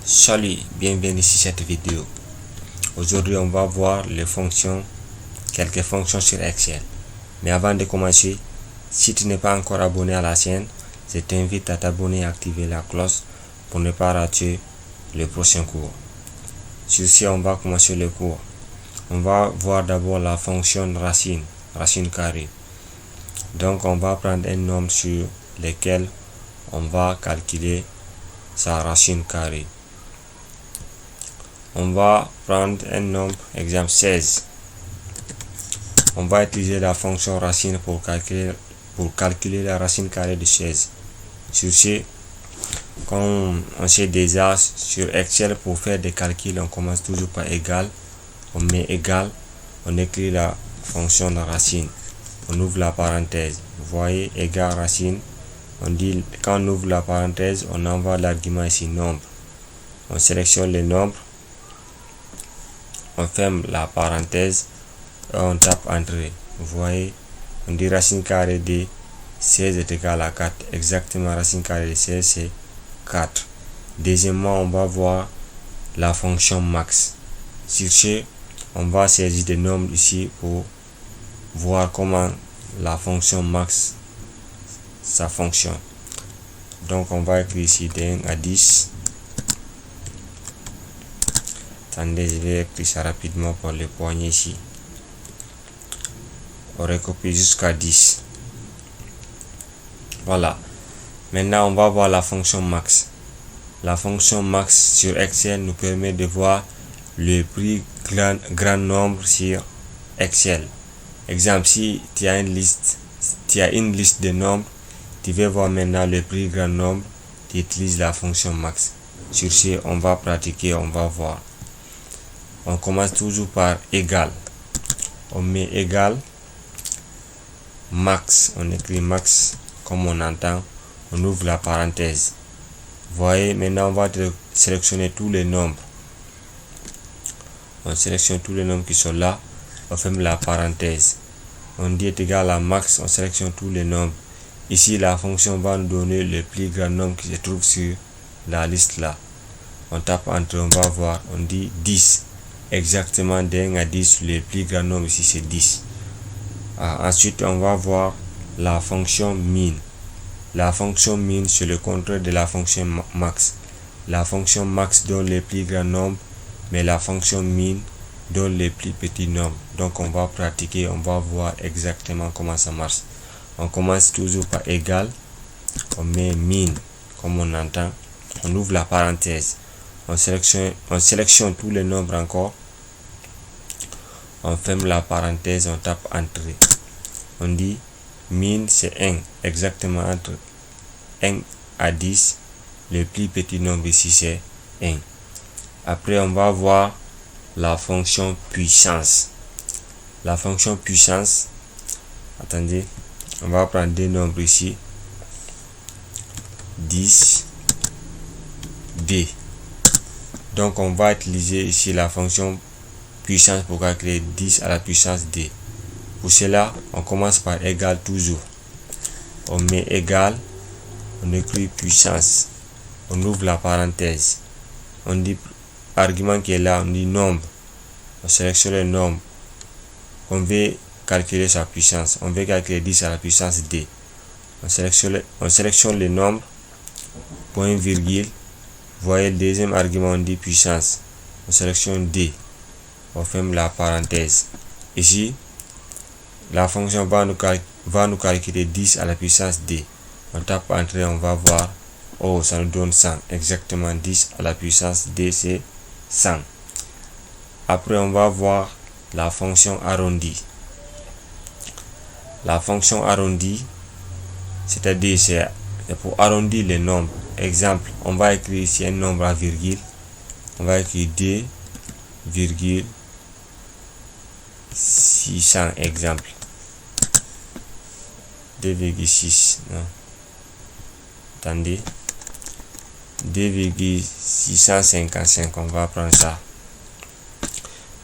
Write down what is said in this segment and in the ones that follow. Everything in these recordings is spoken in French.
Salut, bienvenue sur cette vidéo. Aujourd'hui, on va voir quelques fonctions sur Excel. Mais avant de commencer, si tu n'es pas encore abonné à la chaîne, je t'invite à t'abonner et activer la cloche pour ne pas rater le prochain cours. Sur ce, on va commencer le cours. On va voir d'abord la fonction racine carrée. Donc, on va prendre un nombre sur lequel on va calculer sa racine carrée. On va prendre un nombre, exemple 16. On va utiliser la fonction racine pour calculer la racine carrée de 16. Sur ce, comme on sait déjà sur Excel, pour faire des calculs, on commence toujours par égal. On met égal, on écrit la fonction de racine. On ouvre la parenthèse. Vous voyez, égal racine. On dit, quand on ouvre la parenthèse, on envoie l'argument ici, nombre. On sélectionne le nombre. On ferme la parenthèse et on tape entrée. Vous voyez, on dit racine carrée de 16 est égal à 4. Exactement, racine carrée de 16 c'est 4. Deuxièmement, on va voir la fonction max. Sur ce, on va saisir des nombres ici pour voir comment la fonction max ça fonctionne. Donc on va écrire ici de 1 à 10. Attendez, je vais écrire ça rapidement pour les poignées ici. On recopie jusqu'à 10. Voilà. Maintenant, on va voir la fonction max. La fonction max sur Excel nous permet de voir le plus grand nombre sur Excel. Exemple, si tu as une liste de nombres, tu veux voir maintenant le plus grand nombre, tu utilises la fonction max. Sur ce, on va pratiquer, on va voir. On commence toujours par égal. On met égal max. On écrit max comme on entend. On ouvre la parenthèse. Vous voyez, maintenant on va sélectionner tous les nombres. On sélectionne tous les nombres qui sont là. On ferme la parenthèse. On dit est égal à max. On sélectionne tous les nombres. Ici, la fonction va nous donner le plus grand nombre qui se trouve sur la liste là. On tape entre, on va voir. On dit 10. Exactement de 1 à 10, le plus grand nombre ici c'est 10. Ensuite, on va voir la fonction min. La fonction min, c'est le contraire de la fonction max. La fonction max donne le plus grand nombre, mais la fonction min donne le plus petit nombre. Donc, on va pratiquer, on va voir exactement comment ça marche. On commence toujours par égal. On met min, comme on entend. On ouvre la parenthèse. On sélectionne tous les nombres encore. On ferme la parenthèse, on tape entrée. On dit min c'est 1, exactement entre 1 à 10. Le plus petit nombre ici c'est 1. Après, on va voir la fonction puissance. La fonction puissance, attendez, on va prendre deux nombres ici. 10, D. Donc on va utiliser ici la fonction puissance pour calculer 10 à la puissance D. Pour cela, on commence par égal toujours. On met égal, on écrit puissance. On ouvre la parenthèse. On dit argument qui est là, on dit nombre. On sélectionne le nombre. On veut calculer sa puissance. On veut calculer 10 à la puissance D. On sélectionne le nombre, point virgule. Vous voyez le deuxième argument, on dit puissance. On sélectionne D. On ferme la parenthèse. Ici, la fonction va nous calculer 10 à la puissance D. On tape entrée, on va voir. Oh, ça nous donne 100. Exactement 10 à la puissance D, c'est 100. Après, on va voir la fonction arrondi. La fonction arrondi, c'est-à-dire c'est pour arrondir les nombres. Exemple, on va écrire ici un nombre à virgule. On va écrire 2, virgule 600, exemple 2,6, non, attendez, 2,655, on va prendre ça.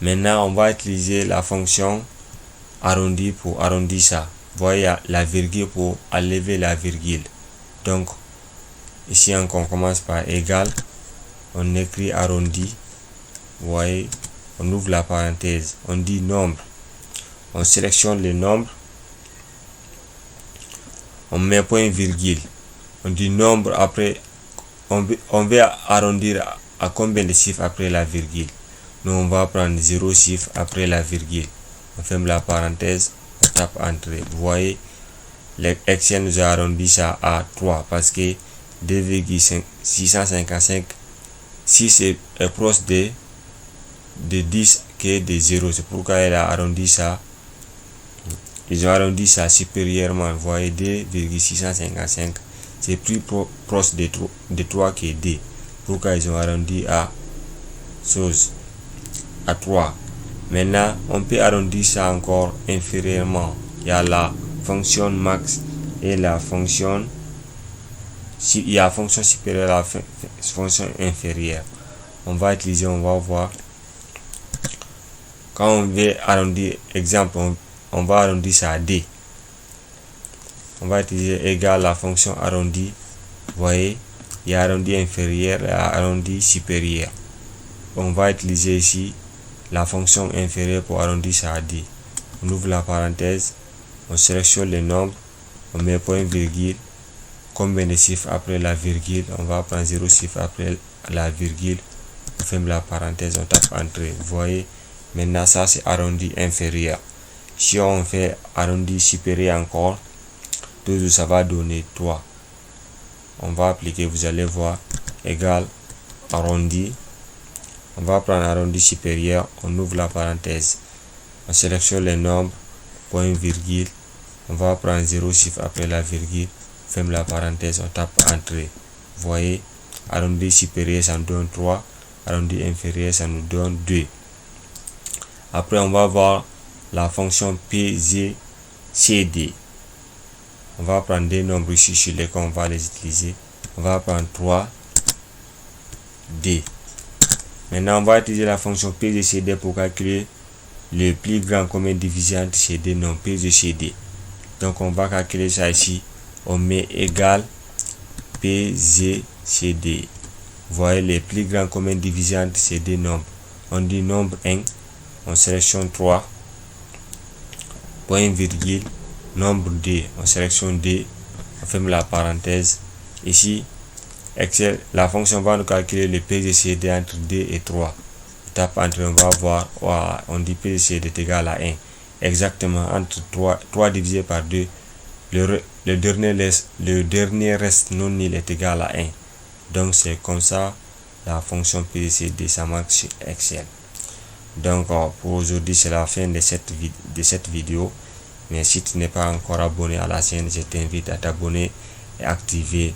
Maintenant, on va utiliser la fonction arrondi pour arrondir ça. Vous voyez la virgule pour enlever la virgule. Donc, ici encore, on commence par égal. on écrit arrondi, vous voyez, on ouvre la parenthèse, on dit nombre, on sélectionne le nombre, on met point virgule, on dit nombre après, on veut arrondir à combien de chiffres après la virgule. Nous on va prendre 0 chiffre après la virgule, on ferme la parenthèse, on tape entrée. Vous voyez, l'Excel nous a arrondi ça à 3 parce que 2,655 6 est proche de 10 que de 0, c'est pourquoi elle a arrondi ça. Ils ont arrondi ça supérieurement, vous voyez, 2,655 c'est plus proche de 3 que 2, pourquoi ils ont arrondi à 3. Maintenant on peut arrondir ça encore inférieurement, il y a la fonction max et la fonction, il y a fonction supérieure et la fonction inférieure. On va utiliser, on va voir quand on veut arrondir, exemple on va arrondir ça à D, on va utiliser égal la fonction arrondi, vous voyez, il y a arrondi inférieur et arrondi supérieur. On va utiliser ici la fonction inférieure pour arrondir ça à D. On ouvre la parenthèse, on sélectionne le nombre, on met point virgule, combien de chiffres après la virgule, on va prendre 0 chiffre après la virgule, on ferme la parenthèse, on tape entrée. Vous voyez, maintenant ça c'est arrondi inférieur. Si on fait arrondi supérieur encore, toujours ça va donner 3. On va appliquer, vous allez voir, égal arrondi, on va prendre arrondi supérieur, on ouvre la parenthèse, on sélectionne le nombre, point virgule, on va prendre 0 chiffre après la virgule, ferme la parenthèse, on tape entrée. Vous voyez, arrondi supérieur ça nous donne 3, arrondi inférieur ça nous donne 2. Après on va voir la fonction PGCD. On va prendre des nombres ici sur lesquels on va les utiliser. On va prendre 3D. Maintenant on va utiliser la fonction PGCD pour calculer le plus grand commun diviseur entre ces deux nombres, PGCD. Donc on va calculer ça ici, on met égal PGCD. Vous voyez les plus grands commun diviseur entre ces deux nombres. On dit nombre 1, on sélectionne 3, point virgule, nombre 2, on sélectionne 2, on ferme la parenthèse. Ici Excel, la fonction va nous calculer le PGCD entre 2 et 3. On tape entrée, on va voir, on dit PGCD est égal à 1. Exactement, entre 3 divisé par 2, le dernier reste non nul est égal à 1. Donc c'est comme ça la fonction PGCD, ça marche sur Excel. Donc pour aujourd'hui c'est la fin de cette vidéo. Mais si tu n'es pas encore abonné à la chaîne, je t'invite à t'abonner et activer